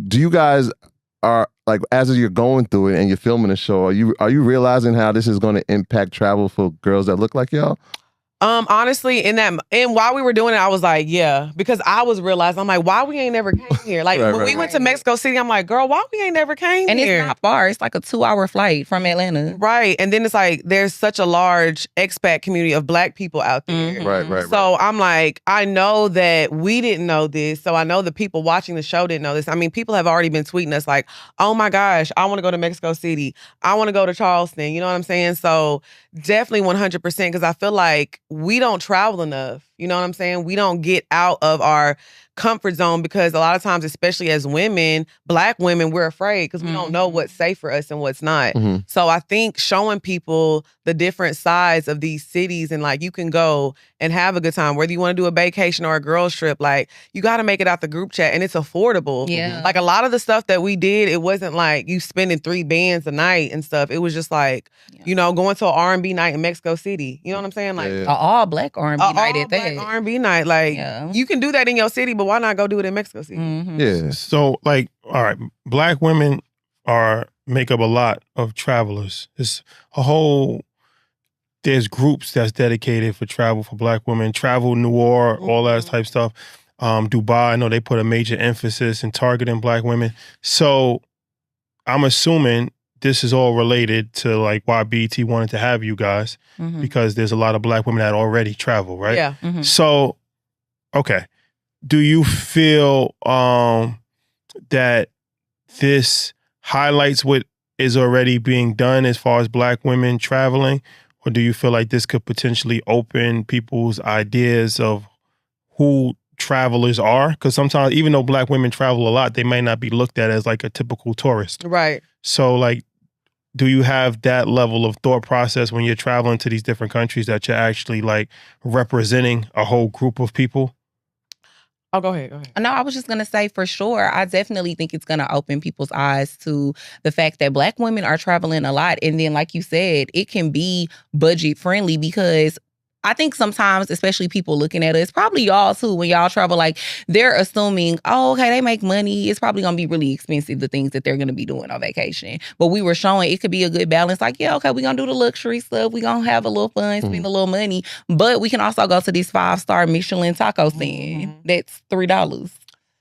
do you guys are like, as you're going through it and you're filming the show, are you realizing how this is going to impact travel for girls that look like y'all? Honestly, and while we were doing it, I was like, yeah, because I was realizing, I'm like, why we ain't never came here? Like when we went to Mexico City, I'm like, girl, why we ain't never came and here? And it's not far. It's like a 2-hour flight from Atlanta. Right. And then it's like, there's such a large expat community of Black people out there. Right. So I'm like, I know that we didn't know this. So I know the people watching the show didn't know this. I mean, people have already been tweeting us like, oh my gosh, I want to go to Mexico City. I want to go to Charleston. You know what I'm saying? So definitely 100%, because I feel like we don't travel enough. You know what I'm saying? We don't get out of our comfort zone, because a lot of times, especially as women, Black women, we're afraid because we don't know what's safe for us and what's not. So I think showing people the different sides of these cities, and like, you can go and have a good time, whether you want to do a vacation or a girls trip, like, you got to make it out the group chat, and it's affordable. Yeah. Like a lot of the stuff that we did, it wasn't like you spending 3 bands a night and stuff. It was just like, you know, going to an R&B night in Mexico City. You know what I'm saying? Like an all Black R&B night at that. R&B night. Like, you can do that in your city, but why not go do it in Mexico City? Yeah. So, like, all right, Black women make up a lot of travelers. It's a whole. There's groups that's dedicated for travel for Black women, Travel Noir, all that type stuff. Dubai, I know they put a major emphasis in targeting Black women. So I'm assuming this is all related to like why BET wanted to have you guys, because there's a lot of Black women that already travel, right? Yeah. So, okay. Do you feel that this highlights what is already being done as far as Black women traveling? Or do you feel like this could potentially open people's ideas of who travelers are? Because sometimes, even though Black women travel a lot, they may not be looked at as like a typical tourist. Right. So, like, do you have that level of thought process when you're traveling to these different countries that you're actually like representing a whole group of people? Oh, go ahead. No, I was just going to say, for sure, I definitely think it's going to open people's eyes to the fact that Black women are traveling a lot. And then, like you said, it can be budget friendly, because I think sometimes, especially people looking at us, probably y'all too, when y'all travel, like, they're assuming, oh, okay, they make money. It's probably going to be really expensive, the things that they're going to be doing on vacation. But we were showing it could be a good balance. Like, yeah, okay, we're going to do the luxury stuff. We're going to have a little fun, spend a little money. But we can also go to this 5-star Michelin taco stand. That's $3.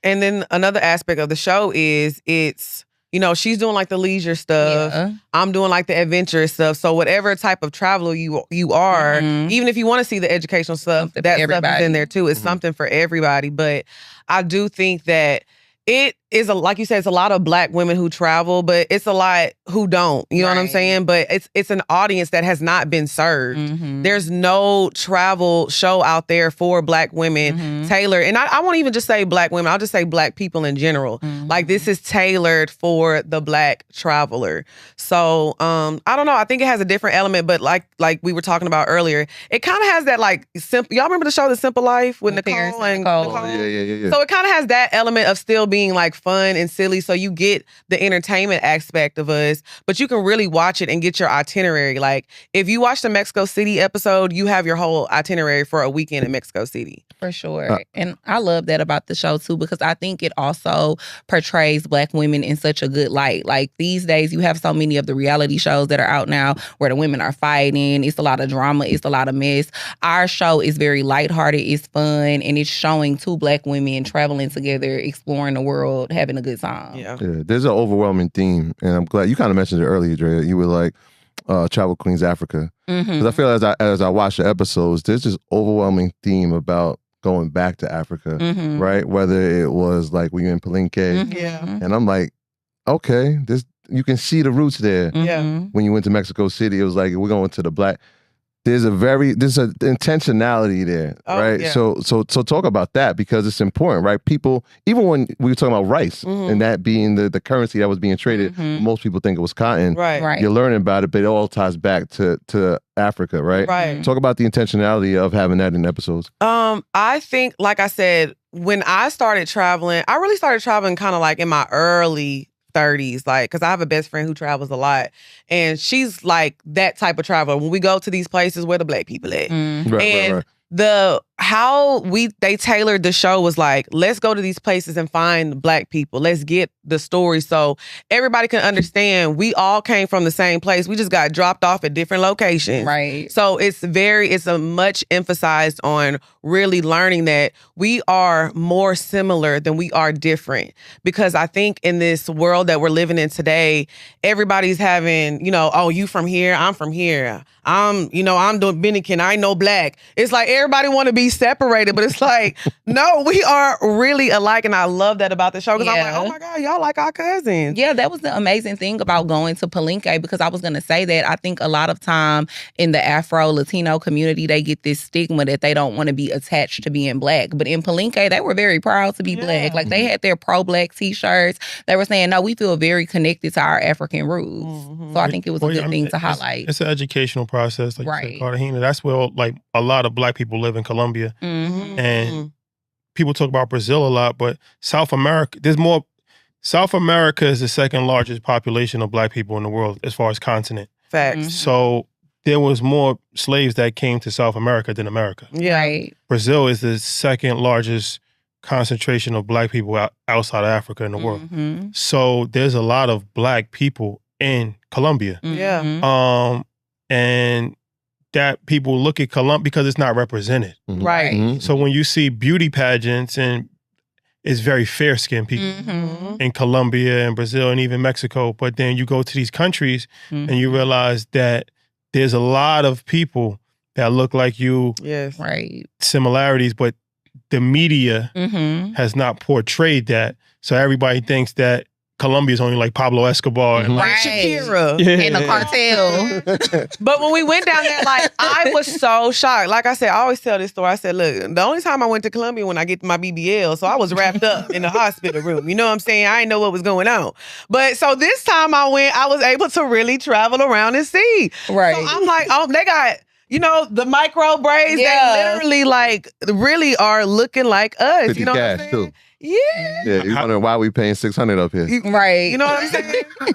And then another aspect of the show is it's, you know, she's doing like the leisure stuff. Yeah. I'm doing like the adventurous stuff. So whatever type of traveler you are, even if you want to see the educational stuff, Something that for stuff is in there too. It's something for everybody. But I do think that it is, like you said, it's a lot of Black women who travel, but it's a lot who don't. You know what I'm saying? But it's an audience that has not been served. There's no travel show out there for Black women tailored. And I won't even just say Black women. I'll just say Black people in general. Like, this is tailored for the Black traveler. So I don't know. I think it has a different element, but like we were talking about earlier, it kind of has that like simple. Y'all remember the show The Simple Life with Nicole and Nicole? Yeah. So it kind of has that element of still being like fun and silly. So you get the entertainment aspect of us, but you can really watch it and get your itinerary. Like, if you watch the Mexico City episode, you have your whole itinerary for a weekend in Mexico City. For sure. And I love that about the show too, because I think it also portrays Black women in such a good light. Like, these days you have so many of the reality shows that are out now where the women are fighting. It's a lot of drama. It's a lot of mess. Our show is very lighthearted. It's fun. And it's showing 2 Black women traveling together, exploring the world, having a good time. Yeah. There's an overwhelming theme. And I'm glad you kind of mentioned it earlier, Drea. You were like, Travel Queens Africa. Because I feel as I watch the episodes, there's this overwhelming theme about going back to Africa, right? Whether it was like when you're in Palenque, and I'm like, okay, you can see the roots there. When you went to Mexico City, it was like, we're going to the Black. There's an intentionality there, right? Yeah. So talk about that, because it's important, right? People, even when we were talking about rice and that being the currency that was being traded, most people think it was cotton. Right. You're learning about it, but it all ties back to Africa, right? Right. Talk about the intentionality of having that in episodes. I think, like I said, when I started traveling, I really started traveling kind of like in my early 30s, like, because I have a best friend who travels a lot, and she's like that type of traveler. When we go to these places, where the Black people at, Right. the how they tailored the show was like, let's go to these places and find Black people. Let's get the story so everybody can understand we all came from the same place. We just got dropped off at different locations. Right. So it's a much emphasized on really learning that we are more similar than we are different. Because I think in this world that we're living in today, everybody's having, oh, you from here, I'm from here. I'm Dominican, I know Black. It's like everybody want to be separated, but it's like, no, we are really alike. And I love that about the show because I'm like, oh my God, y'all like our cousins. Yeah, that was the amazing thing about going to Palenque, because I was going to say that I think a lot of time in the Afro-Latino community, they get this stigma that they don't want to be attached to being Black. But in Palenque, they were very proud to be Black. Like they had their pro-Black t-shirts. They were saying, no, we feel very connected to our African roots. Mm-hmm. So I think it was a good thing to highlight. It's an educational process, like right. you said, Cartagena. That's where like a lot of Black people live in Colombia. Mm-hmm. And people talk about Brazil a lot, but South America, South America is the second largest population of Black people in the world as far as continent. Facts. Mm-hmm. So there was more slaves that came to South America than America. Yeah. Right. Brazil is the second largest concentration of Black people outside of Africa in the world. Mm-hmm. So there's a lot of Black people in Colombia. Yeah. And that people look at Colombia because it's not represented. Mm-hmm. Right. Mm-hmm. So when you see beauty pageants, and it's very fair-skinned people in Colombia and Brazil and even Mexico, but then you go to these countries and you realize that there's a lot of people that look like you. Yes. Right. Similarities, but the media has not portrayed that. So everybody thinks that Colombia is only like Pablo Escobar and like Shakira and the cartel. But when we went down there, like I was so shocked. Like I said, I always tell this story. I said, look, the only time I went to Colombia when I get my BBL, so I was wrapped up in the hospital room. You know what I'm saying? I didn't know what was going on. But so this time I went, I was able to really travel around and see. Right. So I'm like, oh, they got, the micro braids, they literally like really are looking like us. 50 you know cash what I'm saying? too. Yeah. Yeah, you wondering why we paying $600 up here. Right. You know what I'm saying?